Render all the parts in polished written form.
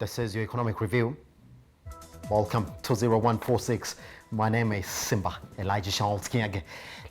This is your economic review. Welcome to 0146. My name is Simba Elijah Charles Kiage.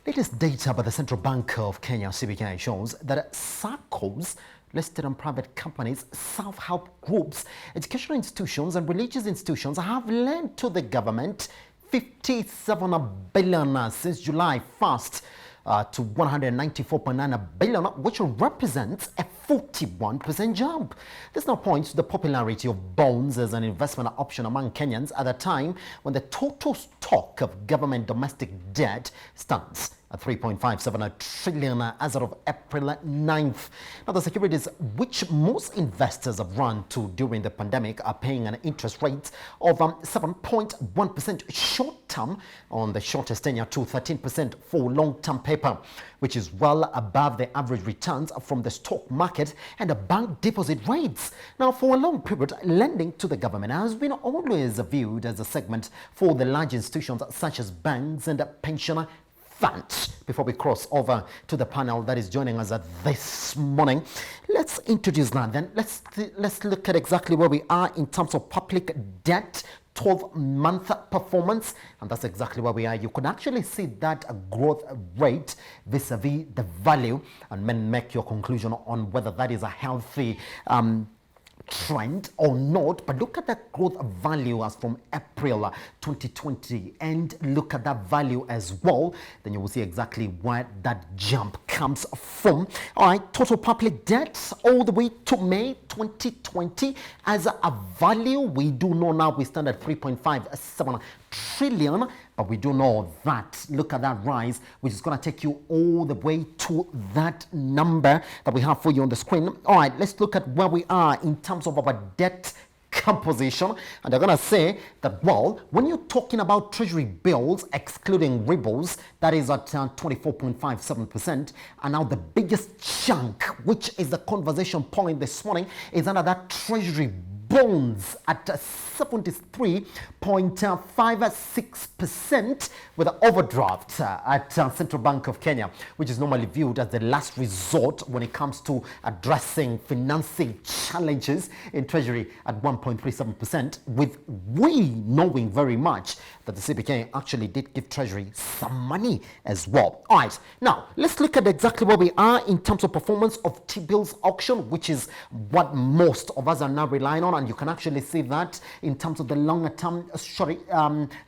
Latest data by the Central Bank of Kenya, CBK, shows that SACCOs, listed on private companies, self-help groups, educational institutions and religious institutions have lent to the government 57 billion since July 1st. To 194.9 billion, which represents a 41% jump. This now points to the popularity of bonds as an investment option among Kenyans at a time when the total stock of government domestic debt stands at 3.57 trillion as of April 9th. Now, the securities which most investors have run to during the pandemic are paying an interest rate of 7.1% short-term on the shortest tenure to 13% for long-term paper, which is well above the average returns from the stock market and the bank deposit rates. Now, for a long period, lending to the government has been always viewed as a segment for the large institutions such as banks and pensioner funds. Before we cross over to the panel that is joining us this morning, let's introduce that. Then let's look at exactly where we are in terms of public debt 12-month performance, and that's exactly where we are. You could actually see that growth rate vis-a-vis the value, and then make your conclusion on whether that is a healthy trend or not. But look at that growth value as from April 2020 and look at that value as well, then you will see exactly where that jump comes from. All right, total public debt all the way to May 2020 as a value, we do know now we stand at 3.57 trillion, but we do know that, look at that rise, which is going to take you all the way to that number that we have for you on the screen. All right, let's look at where we are in terms of our debt composition, and they're going to say that, well, when you're talking about treasury bills excluding rebels, that is at 24.57%, and now the biggest chunk, which is the conversation point this morning, is under that treasury bonds at 73.56% with an overdraft at Central Bank of Kenya, which is normally viewed as the last resort when it comes to addressing financing challenges in Treasury at 1.37%, with we knowing very much that the CBK actually did give Treasury some money as well. All right, now let's look at exactly where we are in terms of performance of T-bills auction, which is what most of us are now relying on, and you can actually see that in terms of the longer term,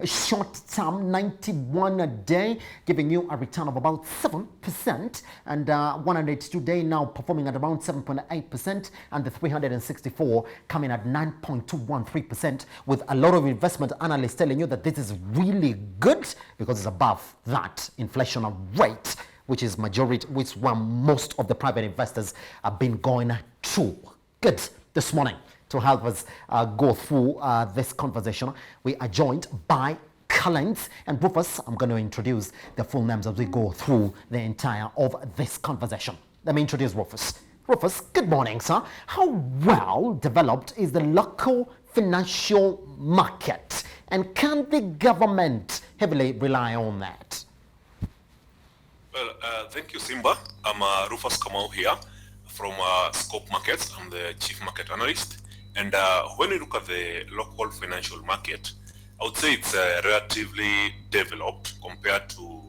short term 91 day, giving you a return of about 7%, and 182 day now performing at around 7.8%, and the 364 coming at 9.213%, with a lot of investment analysts telling you that this is really good because it's above that inflation rate, which is majority, which is where most of the private investors have been going to. Good. This morning, to help us go through this conversation, we are joined by Collins and Rufus. I'm going to introduce the full names as we go through the entire of this conversation. Let me introduce Rufus. Rufus, good morning, sir. How well developed is the local financial market, and can the government heavily rely on that? Well, thank you, Simba. I'm Rufus Kamau here from Scope Markets. I'm the chief market analyst. And when we look at the local financial market, I would say it's relatively developed compared to,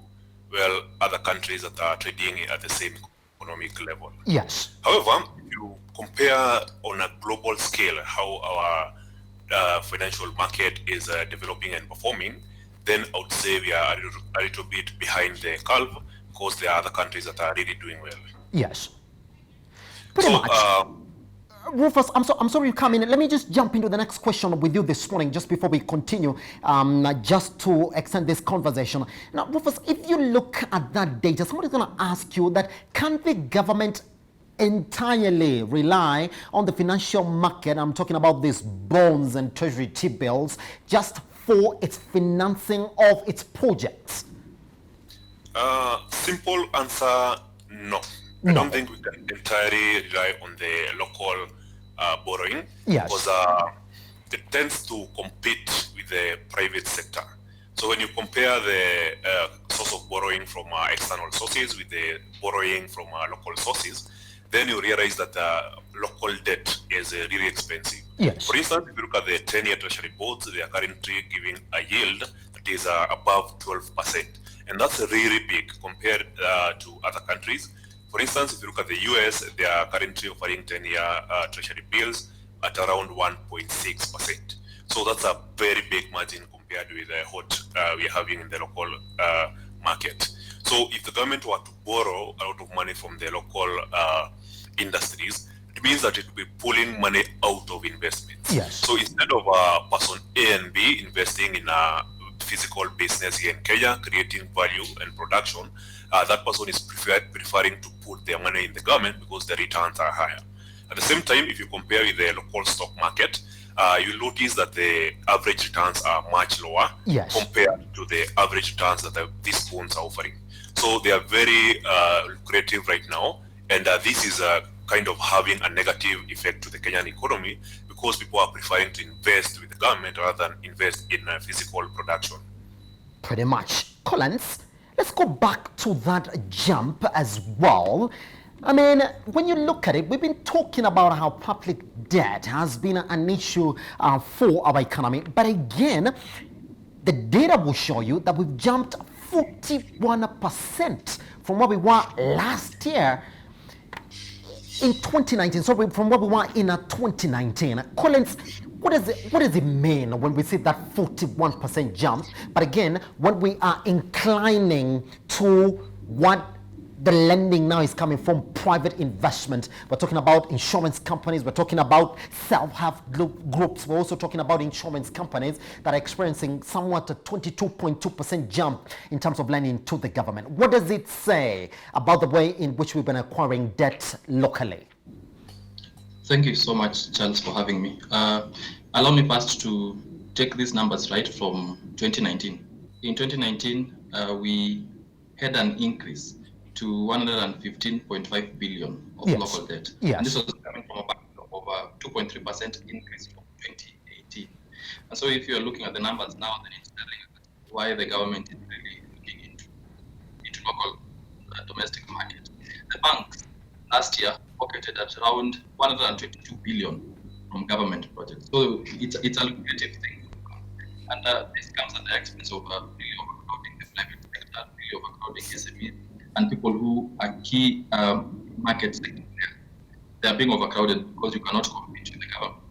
well, other countries that are trading at the same economic level. Yes. However, if you compare on a global scale how our financial market is developing and performing, then I would say we are a little bit behind the curve because there are other countries that are really doing well. Yes. Pretty much. Rufus, I'm sorry you come in. Let me just jump into the next question with you this morning, just before we continue, just to extend this conversation. Now, Rufus, if you look at that data, somebody's going to ask you that, can the government entirely rely on the financial market, I'm talking about these bonds and treasury T-bills, just for its financing of its projects? Simple answer, no. I don't think we can entirely rely on the local borrowing, because it tends to compete with the private sector. So when you compare the source of borrowing from external sources with the borrowing from local sources, then you realize that local debt is really expensive. Yes. For instance, if you look at the 10-year treasury bonds, they are currently giving a yield that is above 12%. And that's really big compared to other countries. For instance, if you look at the US, they are currently offering 10-year treasury bills at around 1.6%. So that's a very big margin compared with what we are having in the local market. So if the government were to borrow a lot of money from the local industries, it means that it will be pulling money out of investments. Yes. So instead of person A and B investing in a physical business here in Kenya, creating value and production, that person is preferring to put their money in the government because the returns are higher. At the same time, if you compare with the local stock market, you'll notice that the average returns are much lower Yes. compared to the average returns that these bonds are offering. So they are very lucrative right now, and this is kind of having a negative effect to the Kenyan economy because people are preferring to invest with the government rather than invest in physical production. Pretty much. Collins, let's go back to that jump as well. I mean, when you look at it, we've been talking about how public debt has been an issue for our economy. But again, the data will show you that we've jumped 41% from what we were last year in 2019. So from what we were in 2019. Collins, what does it mean when we see that 41% jump? But again, when we are inclining to what the lending now is coming from private investment. We're talking about insurance companies. We're talking about self-help groups. We're also talking about insurance companies that are experiencing somewhat a 22.2% jump in terms of lending to the government. What does it say about the way in which we've been acquiring debt locally? Thank you so much, Charles, for having me. Allow me first to take these numbers right from 2019. In 2019, we had an increase to 115.5 billion of Yes. local debt. Yes. And this was coming from a over 2.3% increase from 2018. And so if you're looking at the numbers now, then it's telling you why the government is really looking into local domestic market. The banks last year pocketed at around 122 billion from government projects. So it's a lucrative thing. And this comes at the expense of really overcrowding the private sector, really overcrowding SMEs, and people who are key market sector players. They are being overcrowded because you cannot compete with the government.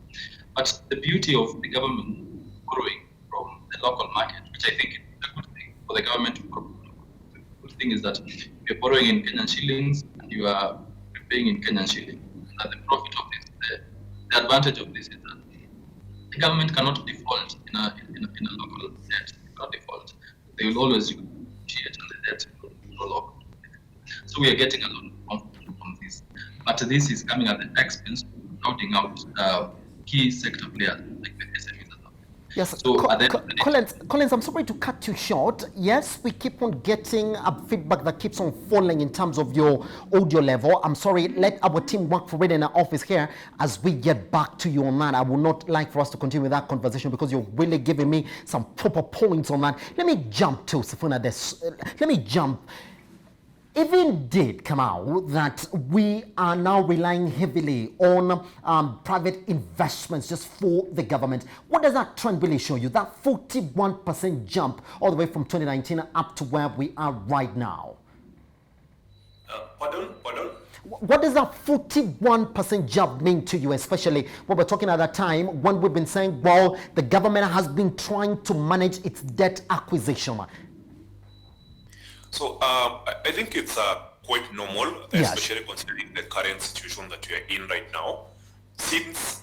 But the beauty of the government borrowing from the local market, which I think is a good thing for the government to borrow. The good thing is that you're borrowing in Kenyan shillings and you are repaying in Kenyan shillings. And the profit of this, the advantage of this is that the government cannot default in a local debt. They cannot default. They will always negotiate and the debt will local. So we are getting a lot of confidence from this. But this is coming at the expense of crowding out key sector players like the SMEs. Yes, So Collins, I'm sorry to cut you short. Yes, we keep on getting a feedback that keeps on falling in terms of your audio level. I'm sorry, let our team work for it in our office here as we get back to you on that. I would not like for us to continue with that conversation because you're really giving me some proper points on that. Let me jump to Sifuna. It did come out that we are now relying heavily on private investments just for the government. What does that trend really show you? That 41% jump all the way from 2019 up to where we are right now. Pardon? What does that 41% jump mean to you, especially when we're talking at that time when we've been saying, well, the government has been trying to manage its debt acquisition? So I think it's quite normal, especially considering the current situation that we are in right now. Since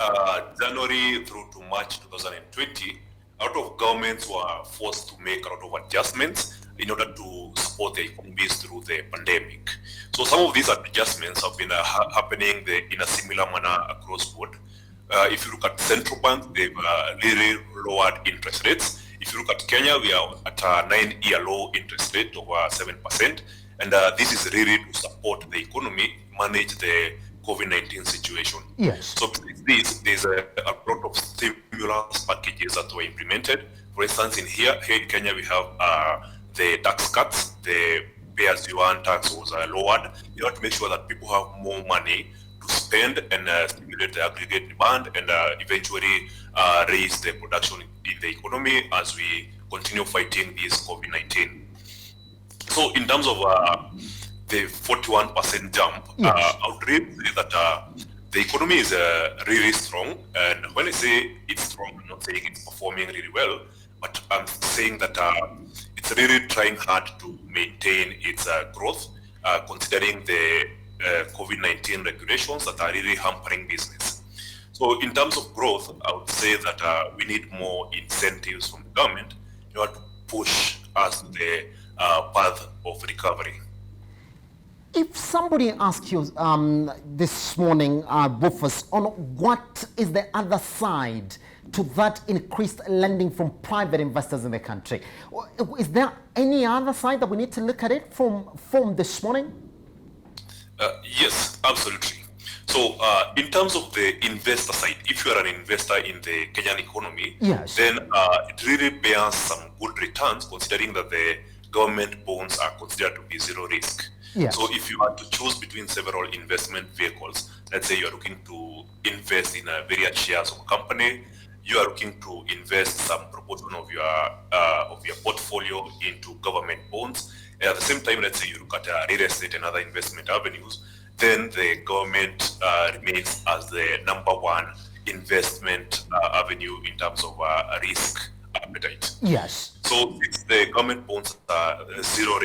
January through to March 2020, a lot of governments were forced to make a lot of adjustments in order to support the economies through the pandemic. So some of these adjustments have been happening in a similar manner across board. If you look at central bank, they've really lowered interest rates. If you look at Kenya, we are at a 9-year low interest rate of 7%. And this is really to support the economy, manage the COVID-19 situation. Yes. So there's a lot of stimulus packages that were implemented. For instance, here in Kenya, we have the tax cuts, the pay-as-you-earn tax was lowered in order to make sure that people have more money to spend spend and stimulate the aggregate demand and eventually raise the production in the economy as we continue fighting this COVID-19. So in terms of the 41% jump, Yes. I would really say that the economy is really strong. And when I say it's strong, I'm not saying it's performing really well, but I'm saying that it's really trying hard to maintain its growth, considering the COVID-19 regulations that are really hampering business. So in terms of growth, I would say that we need more incentives from the government in order to push us to the path of recovery. If somebody asks you this morning, Rufus, on what is the other side to that increased lending from private investors in the country, is there any other side that we need to look at it from this morning? Yes, absolutely. So in terms of the investor side, if you are an investor in the Kenyan economy, Yes. then it really bears some good returns considering that the government bonds are considered to be zero risk. Yes. So if you are to choose between several investment vehicles, let's say you are looking to invest in various shares of a company, you are looking to invest some proportion of your portfolio into government bonds, and at the same time, let's say you look at real estate and other investment avenues, then the government remains as the number one investment avenue in terms of risk appetite. Yes. So if the government bonds are zero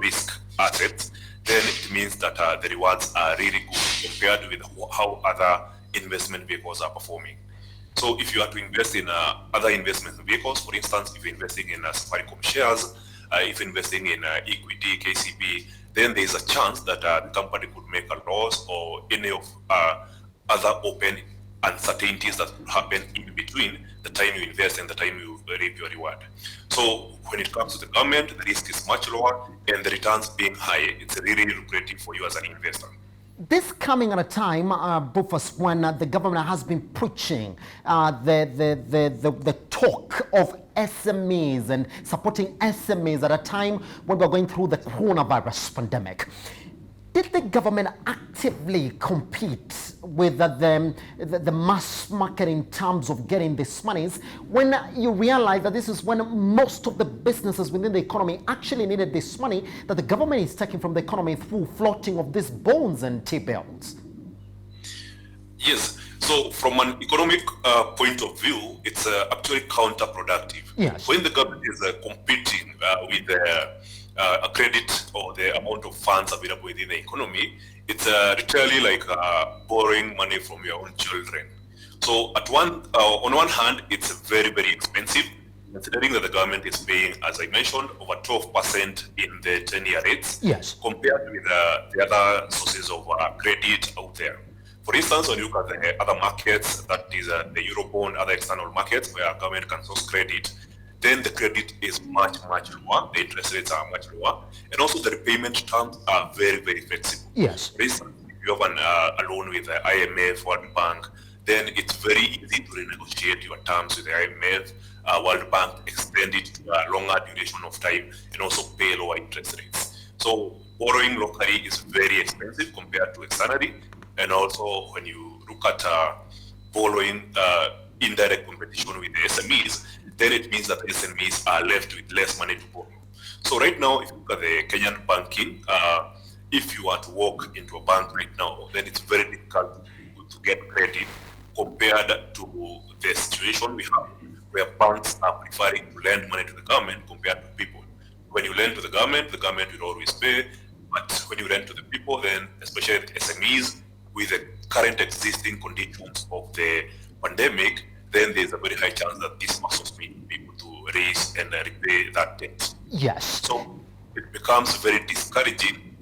risk assets, then it means that the rewards are really good compared with how other investment vehicles are performing. So if you are to invest in other investment vehicles, for instance, if you're investing in Safaricom shares, if you're investing in equity, KCB, then there's a chance that the company could make a loss or any of other open uncertainties that could happen in between the time you invest and the time you reap your reward. So when it comes to the government, the risk is much lower and the returns being high, it's really lucrative for you as an investor. This coming at a time, Rufus, when the government has been preaching the talk of SMEs and supporting SMEs at a time when we're going through the coronavirus pandemic. Did the government actively compete with the mass market in terms of getting these monies when you realize that this is when most of the businesses within the economy actually needed this money that the government is taking from the economy through floating of these bonds and T-bills? Yes. So from an economic point of view, it's actually counterproductive. Yes. When the government is competing with a credit or the amount of funds available within the economy, it's literally like borrowing money from your own children. So on one hand, it's very, very expensive, considering that the government is paying, as I mentioned, over 12% in the 10-year rates, Yes. compared with the other sources of credit out there. For instance, when you look at the other markets, that is the Eurobond, other external markets where government can source credit, then the credit is much, much lower, the interest rates are much lower, and also the repayment terms are very, very flexible. Yes. For instance, if you have a loan with the IMF, World Bank, then it's very easy to renegotiate your terms with the IMF, World Bank, extend it to a longer duration of time, and also pay lower interest rates. So borrowing locally is very expensive compared to externally, and also when you look at borrowing indirect competition with the SMEs, then it means that SMEs are left with less money to borrow. So right now, if you look at the Kenyan banking, if you are to walk into a bank right now, then it's very difficult to get credit compared to the situation we have where banks are preferring to lend money to the government compared to people. When you lend to the government will always pay, but when you lend to the people, then especially the SMEs, with the current existing conditions of the pandemic, then there's a very high chance that these muscles may be able to raise and repay that debt. Yes. So it becomes very discouraging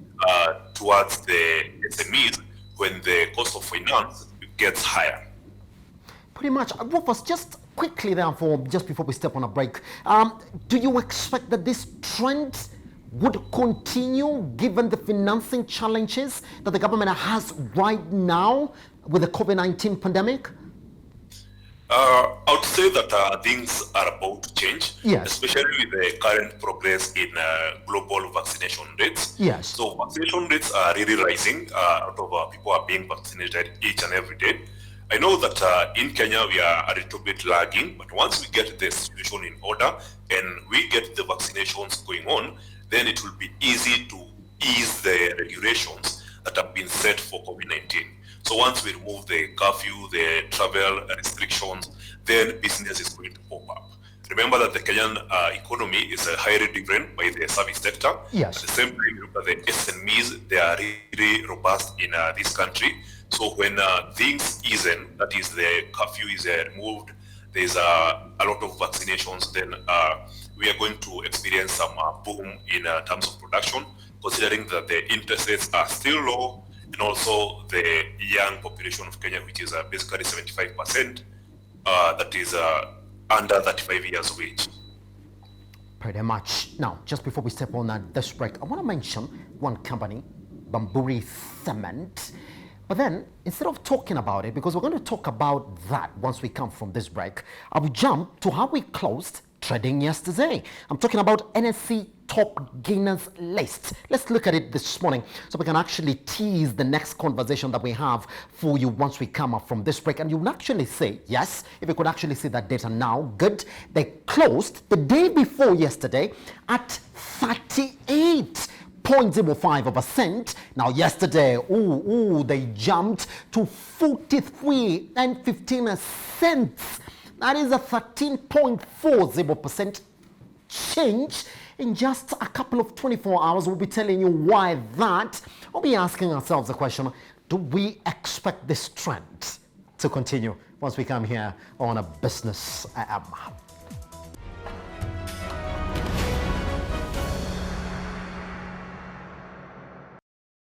towards the SMEs when the cost of finance gets higher. Pretty much. Rufus, just quickly therefore, just before we step on a break, do you expect that this trend would continue given the financing challenges that the government has right now with the COVID-19 pandemic? I would say that things are about to change, Yes. especially with the current progress in global vaccination rates. Yes. So vaccination rates are really rising. A lot of people are being vaccinated each and every day. I know that in Kenya we are a little bit lagging, but once we get the situation in order and we get the vaccinations going on, then it will be easy to ease the regulations that have been set for COVID-19. So once we remove the curfew, the travel restrictions, then business is going to pop up. Remember that the Kenyan economy is highly driven by the service sector. Yes. At the same time, you look at the SMEs, they are really robust in this country. So when things ease in, that is the curfew is removed, there's a lot of vaccinations, then we are going to experience some boom in terms of production, considering that the interest rates are still low, and also the young population of Kenya, which is basically 75%, that is under 35 years of age. Pretty much. Now, just before we step on this break, I want to mention one company, Bamburi Cement. But then, instead of talking about it, because we're going to talk about that once we come from this break, I will jump to how we closed trading yesterday. I'm talking about NSE top gainers list. Let's look at it this morning so we can actually tease the next conversation that we have for you once we come up from this break. And you will actually say, yes, if you could actually see that data now, good. They closed the day before yesterday at 38.05%. Now yesterday, they jumped to 43 and 15 cents. That is a 13.40% change in just a couple of 24 hours. We'll be telling you why that. We'll be asking ourselves the question, do we expect this trend to continue once we come here on a business